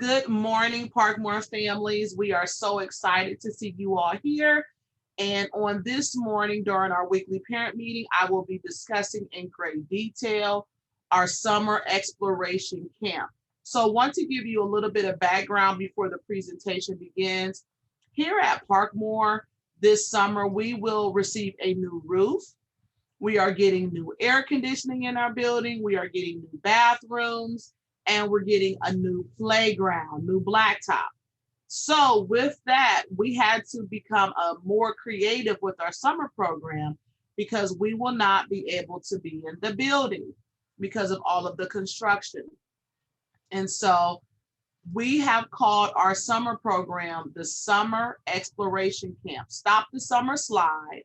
Good morning, Parkmore families. We are so excited to see you all here. And on this morning, during our weekly parent meeting, I will be discussing in great detail our summer exploration camp. So I want to give you a little bit of background before the presentation begins. Here at Parkmore, this summer, we will receive a new roof. We are getting new air conditioning in our building. We are getting new bathrooms, and we're getting a new playground, new blacktop. So with that, we had to become more creative with our summer program because we will not be able to be in the building because of all of the construction. And so we have called our summer program the Summer Exploration Camp. Stop the summer slide,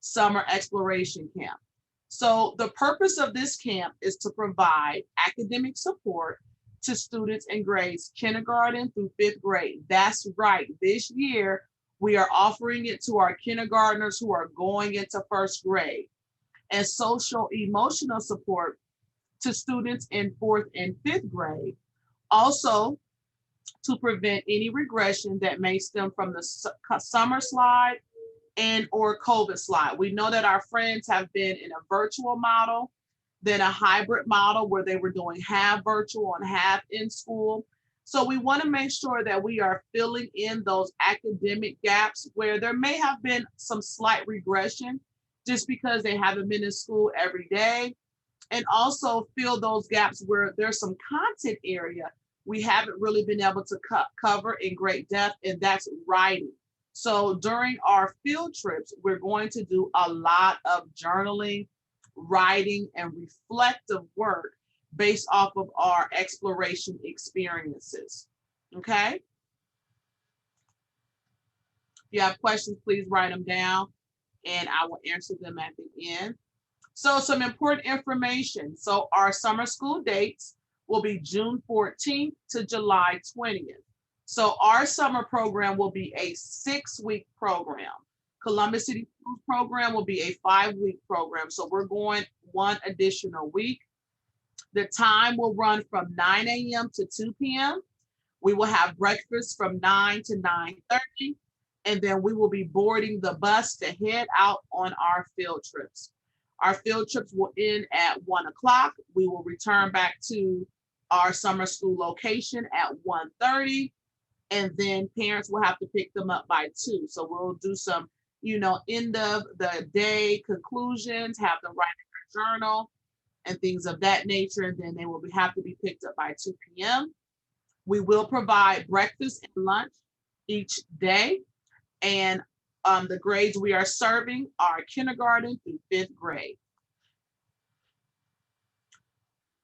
Summer Exploration Camp. So the purpose of this camp is to provide academic support to students in grades kindergarten through 5th grade. That's right, this year we are offering it to our kindergartners who are going into 1st grade, and social emotional support to students in 4th and 5th grade. Also, to prevent any regression that may stem from the summer slide and or COVID slide. We know that our friends have been in a virtual model, then a hybrid model where they were doing half virtual and half in school. So we want to make sure that we are filling in those academic gaps where there may have been some slight regression just because they haven't been in school every day, and also fill those gaps where there's some content area we haven't really been able to cover in great depth, and that's writing. So during our field trips, we're going to do a lot of journaling, writing, and reflective work based off of our exploration experiences. Okay? If you have questions, please write them down and I will answer them at the end. So some important information. So our summer school dates will be June 14th to July 20th. So our summer program will be a 6-week program. Columbus City Schools program will be a 5-week program. So we're going one additional week. The time will run from 9 a.m. to 2 p.m. We will have breakfast from 9 to 9:30, and then we will be boarding the bus to head out on our field trips. Our field trips will end at 1 o'clock. We will return back to our summer school location at 1:30, and then parents will have to pick them up by 2. So we'll do some, end of the day conclusions, have them write in their journal and things of that nature, and then they will have to be picked up by 2 p.m. We will provide breakfast and lunch each day, and the grades we are serving are kindergarten through 5th grade.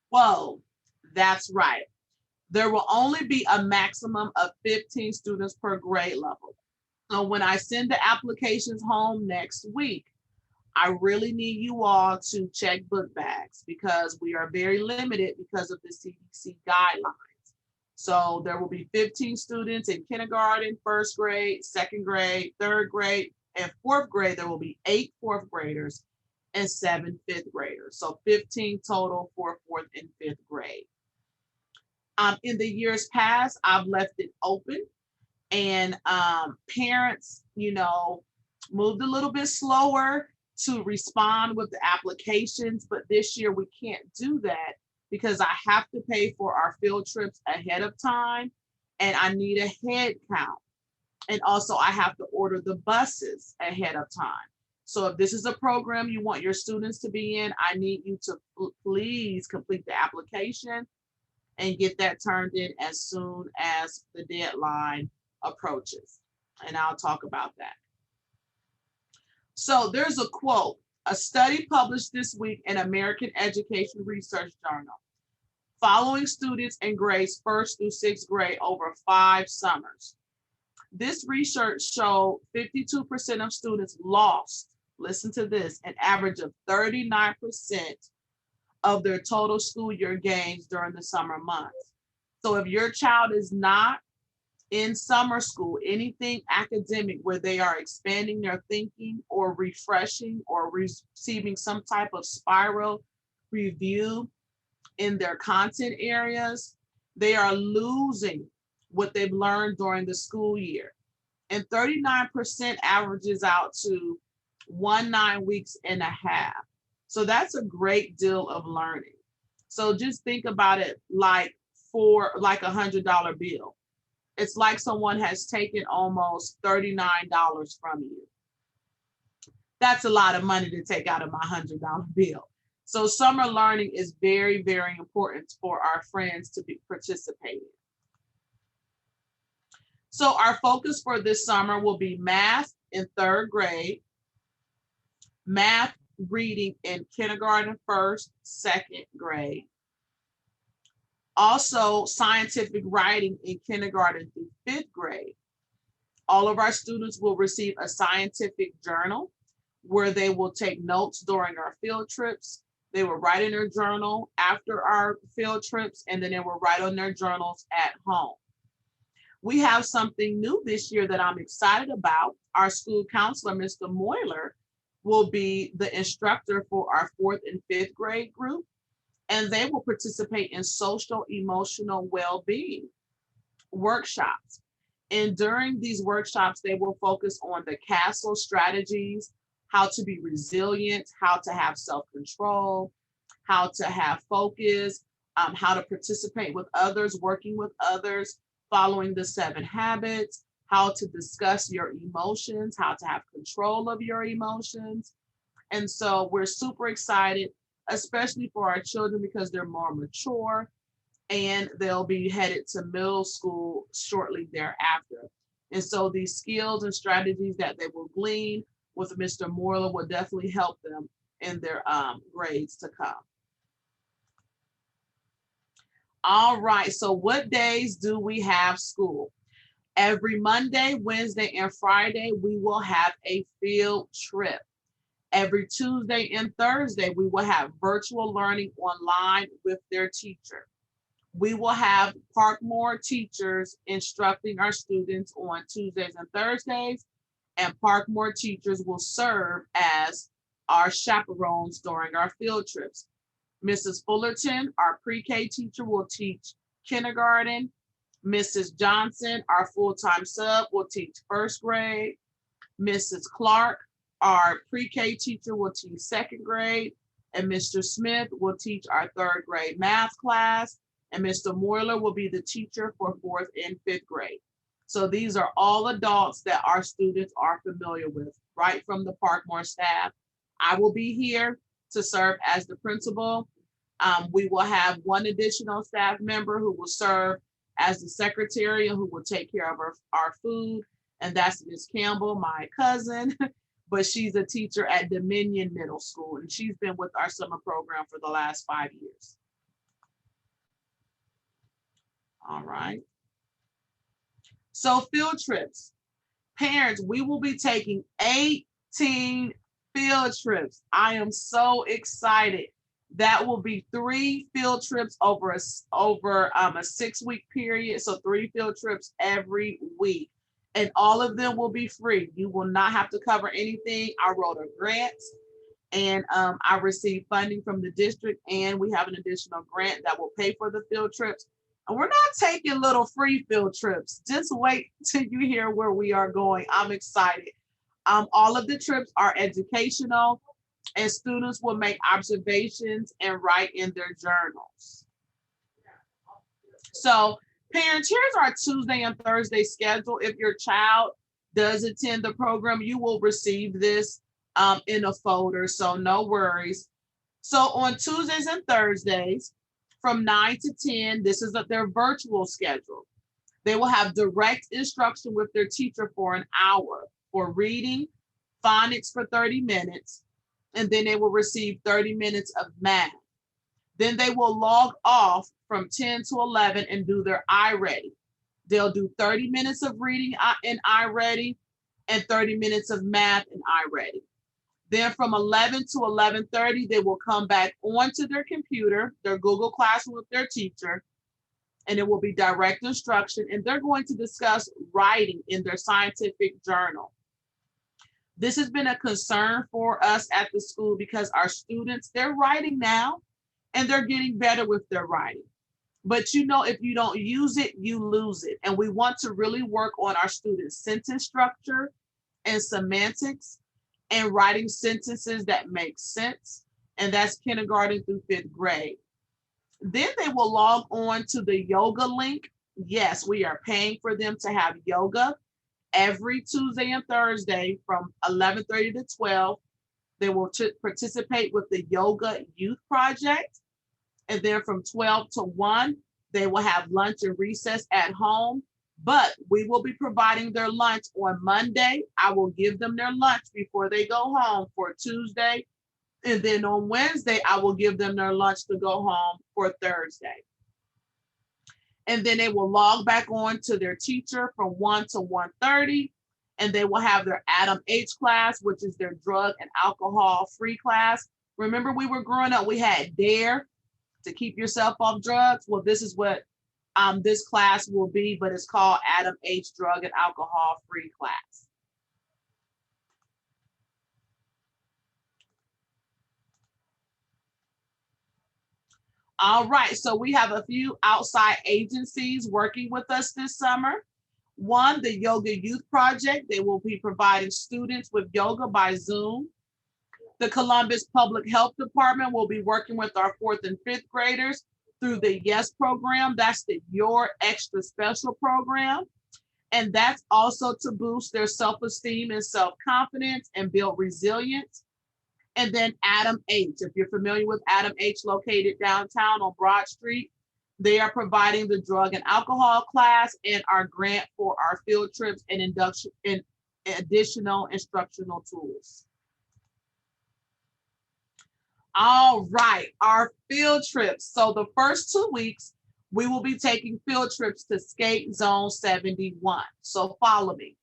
Whoa, that's right. There will only be a maximum of 15 students per grade level. So when I send the applications home next week, I really need you all to check book bags because we are very limited because of the CDC guidelines. So there will be 15 students in kindergarten, 1st grade, 2nd grade, 3rd grade, and 4th grade. There will be 8 4th graders and 7 5th graders. So 15 total for 4th and 5th grade. In the years past, I've left it open, and parents, moved a little bit slower to respond with the applications, but this year we can't do that because I have to pay for our field trips ahead of time, and I need a head count. And also I have to order the buses ahead of time. So if this is a program you want your students to be in, I need you to please complete the application and get that turned in as soon as the deadline approaches. And I'll talk about that. So there's a quote, a study published this week in American Education Research Journal, following students in grades 1st through 6th grade over 5 summers. This research showed 52% of students lost, listen to this, an average of 39% of their total school year gains during the summer months. So if your child is not in summer school, anything academic where they are expanding their thinking or refreshing or receiving some type of spiral review in their content areas, they are losing what they've learned during the school year. And 39% averages out to 19 weeks and a half. So that's a great deal of learning. So just think about it like for like $100 bill. It's like someone has taken almost $39 from you. That's a lot of money to take out of my $100 bill. So summer learning is very, very important for our friends to be participating. So our focus for this summer will be math in 3rd grade, math reading in kindergarten, 1st, 2nd grade. Also scientific writing in kindergarten through 5th grade. All of our students will receive a scientific journal where they will take notes during our field trips. They will write in their journal after our field trips, and then they will write on their journals at home. We have something new this year that I'm excited about. Our school counselor, Mr. Moyler, will be the instructor for our 4th and 5th grade group, and they will participate in social emotional well-being workshops. And during these workshops, they will focus on the CASEL strategies, how to be resilient, how to have self-control, how to have focus, how to participate with others, working with others, following the 7 habits, how to discuss your emotions, how to have control of your emotions. And so we're super excited, especially for our children because they're more mature and they'll be headed to middle school shortly thereafter. And so these skills and strategies that they will glean with Mr. Moyler will definitely help them in their grades to come. All right, so what days do we have school? Every Monday, Wednesday, and Friday, we will have a field trip. Every Tuesday and Thursday, we will have virtual learning online with their teacher. We will have Parkmore teachers instructing our students on Tuesdays and Thursdays, and Parkmore teachers will serve as our chaperones during our field trips. Mrs. Fullerton, our pre-K teacher, will teach kindergarten. Mrs. Johnson, our full-time sub, will teach 1st grade. Mrs. Clark, our pre-K teacher, will teach 2nd grade. And Mr. Smith will teach our 3rd grade math class. And Mr. Moyler will be the teacher for 4th and 5th grade. So these are all adults that our students are familiar with, right from the Parkmore staff. I will be here to serve as the principal. We will have one additional staff member who will serve as the secretary and who will take care of our food. And that's Ms. Campbell, my cousin, but she's a teacher at Dominion Middle School. And she's been with our summer program for the last 5 years. All right. So field trips. Parents, we will be taking 18 field trips. I am so excited. That will be 3 field trips over a 6-week period. So 3 field trips every week. And all of them will be free. You will not have to cover anything. I wrote a grant and I received funding from the district, and we have an additional grant that will pay for the field trips. And we're not taking little free field trips. Just wait till you hear where we are going. I'm excited. All of the trips are educational, and students will make observations and write in their journals. So parents, here's our Tuesday and Thursday schedule. If your child does attend the program, you will receive this in a folder, so no worries. So on Tuesdays and Thursdays, from 9 to 10, this is their virtual schedule. They will have direct instruction with their teacher for an hour for reading, phonics for 30 minutes, and then they will receive 30 minutes of math. Then they will log off from 10 to 11 and do their iReady. They'll do 30 minutes of reading in iReady and 30 minutes of math in iReady. Then from 11 to 11:30, they will come back onto their computer, their Google Classroom with their teacher, and it will be direct instruction, and they're going to discuss writing in their scientific journal. This has been a concern for us at the school because our students, they're writing now, and they're getting better with their writing. But you know, if you don't use it, you lose it. And we want to really work on our students' sentence structure and semantics and writing sentences that make sense. And that's kindergarten through fifth grade. Then they will log on to the yoga link. Yes, we are paying for them to have yoga every Tuesday and Thursday from 11:30 to 12. They will participate with the Yoga Youth Project. And then from 12 to 1, they will have lunch and recess at home. But we will be providing their lunch on Monday. I will give them their lunch before they go home for Tuesday. And then on Wednesday, I will give them their lunch to go home for Thursday. And then they will log back on to their teacher from 1 to 1:30. And they will have their Adam H class, which is their drug and alcohol free class. Remember, we were growing up, we had DARE, to keep yourself off drugs. Well, this is what this class will be, but it's called Adam H Drug and Alcohol Free Class. All right, so we have a few outside agencies working with us this summer. One, the Yoga Youth Project. They will be providing students with yoga by Zoom. The Columbus Public Health Department will be working with our 4th and 5th graders through the YES program. That's the Your Extra Special program. And that's also to boost their self-esteem and self-confidence and build resilience. And then Adam H. If you're familiar with Adam H, located downtown on Broad Street, they are providing the drug and alcohol class and our grant for our field trips and induction and additional instructional tools. All right, our field trips. So the first 2 weeks, we will be taking field trips to Skate Zone 71. So follow me.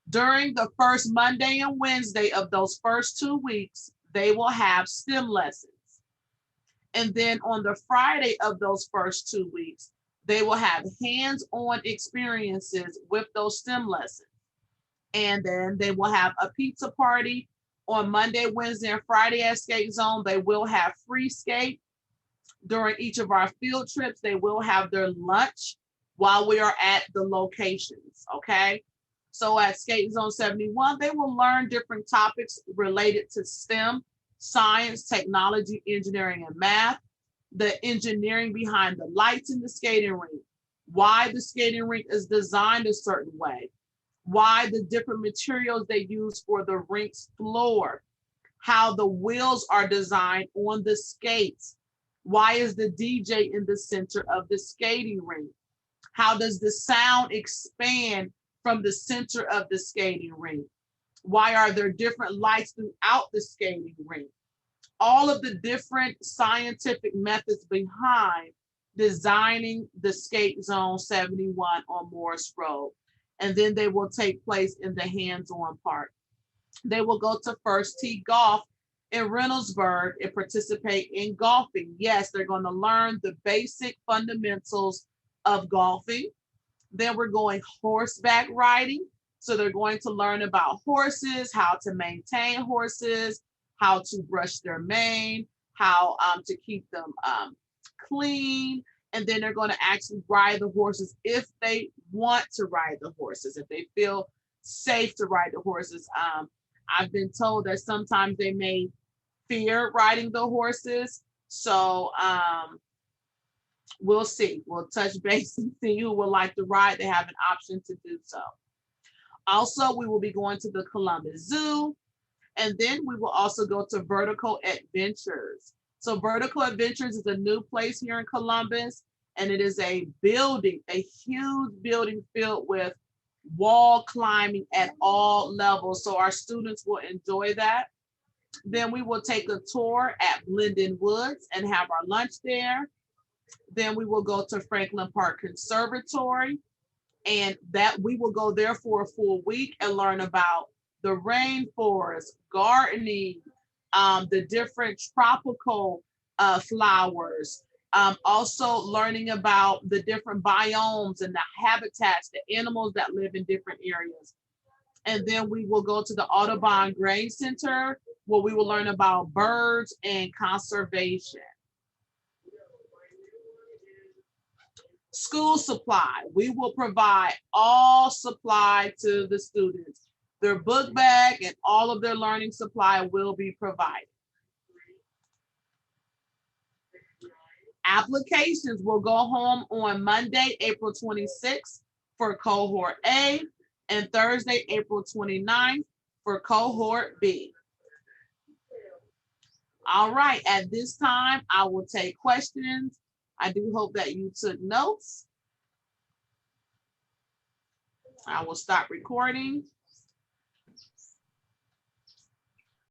During the first Monday and Wednesday of those first 2 weeks, they will have STEM lessons. And then on the Friday of those first 2 weeks, they will have hands-on experiences with those STEM lessons. And then they will have a pizza party on Monday, Wednesday, and Friday at Skate Zone. They will have free skate. During each of our field trips, they will have their lunch while we are at the locations, okay? So at Skate Zone 71, they will learn different topics related to STEM, science, technology, engineering, and math, the engineering behind the lights in the skating rink, why the skating rink is designed a certain way, why the different materials they use for the rink's floor, how the wheels are designed on the skates, why is the DJ in the center of the skating rink, how does the sound expand from the center of the skating rink, why are there different lights throughout the skating rink, all of the different scientific methods behind designing the Skate Zone 71 on Morris Road. And then they will take place in the hands-on part. They will go to First Tee Golf in Reynoldsburg and participate in golfing. Yes, they're going to learn the basic fundamentals of golfing. Then we're going horseback riding. So they're going to learn about horses, how to maintain horses, how to brush their mane, how to keep them clean. And then they're going to actually ride the horses if they want to ride the horses, if they feel safe to ride the horses. I've been told that sometimes they may fear riding the horses. So we'll see. We'll touch base and see who would like to ride. They have an option to do so. Also, we will be going to the Columbus Zoo. And then we will also go to Vertical Adventures. So Vertical Adventures is a new place here in Columbus, and it is a building, a huge building filled with wall climbing at all levels. So our students will enjoy that. Then we will take a tour at Linden Woods and have our lunch there. Then we will go to Franklin Park Conservatory, and that we will go there for a full week and learn about the rainforest, gardening, the different tropical flowers, also learning about the different biomes and the habitats, the animals that live in different areas. And then we will go to the Audubon Grain Center, where we will learn about birds and conservation. School supply. We will provide all supply to the students. Their book bag and all of their learning supply will be provided. Applications will go home on Monday, April 26th for cohort A and Thursday, April 29th for cohort B. All right, at this time, I will take questions. I do hope that you took notes. I will stop recording.